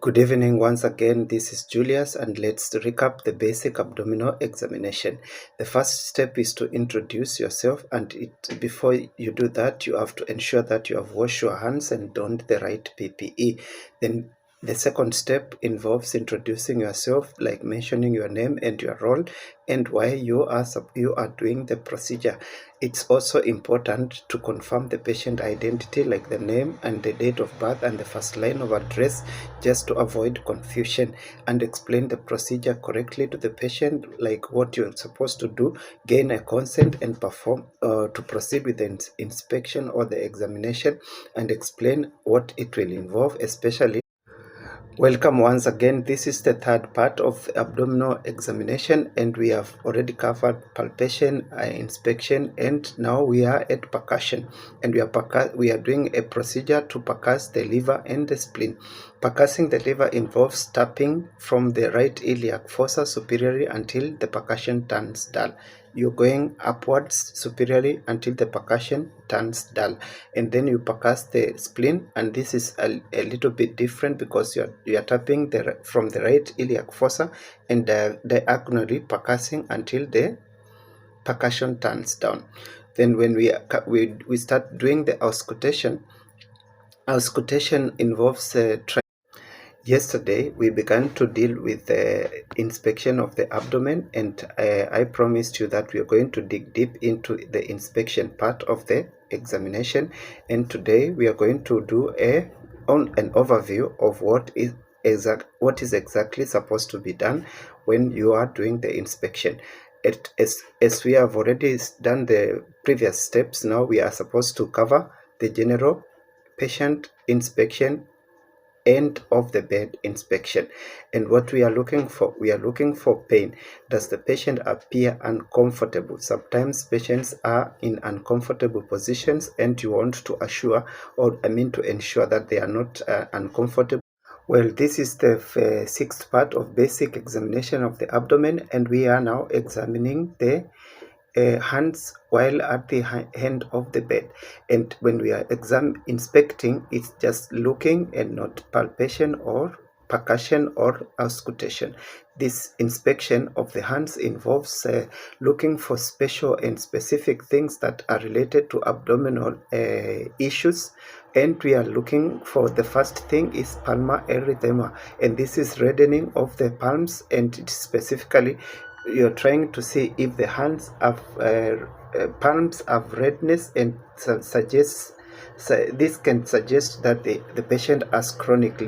Good evening once again. This is Julius, and let's recap the basic abdominal examination. The first step is to introduce yourself, and before you do that, you have to ensure that you have washed your hands and donned the right PPE. Then the second step involves introducing yourself, like mentioning your name and your role and why you are doing the procedure. It's also important to confirm the patient identity, like the name and the date of birth and the first line of address, just to avoid confusion, and explain the procedure correctly to the patient, like what you're supposed to do, gain a consent and perform to proceed with the inspection or the examination, and explain what it will involve, especially. Welcome once again. This is the third part of the abdominal examination, and we have already covered palpation, inspection, and now we are at percussion. And we are doing a procedure to percuss the liver and the spleen. Percussing the liver involves tapping from the right iliac fossa superiorly until the percussion turns dull. You're going upwards superiorly until the percussion turns dull, and then you percuss the spleen, and this is a little bit different because you are tapping from the right iliac fossa and diagonally percussing until the percussion turns down. Then when we start doing the auscultation involves Yesterday, we began to deal with the inspection of the abdomen, and I promised you that we are going to dig deep into the inspection part of the examination. And today, we are going to do an overview of what is exactly supposed to be done when you are doing the inspection. As we have already done the previous steps, now we are supposed to cover the general patient inspection, end of the bed inspection. And what we are looking for pain. Does the patient appear uncomfortable? Sometimes patients are in uncomfortable positions, and you want to to ensure that they are not uncomfortable. Well, this is the sixth part of basic examination of the abdomen, and we are now examining the hands while at the end of the bed. And when we are inspecting, it's just looking and not palpation or percussion or auscultation. This inspection of the hands involves looking for special and specific things that are related to abdominal issues. And we are looking for, the first thing is palmar erythema, and this is reddening of the palms, and specifically you're trying to see if the hands have palms have redness, and this can suggest that the patient has chronic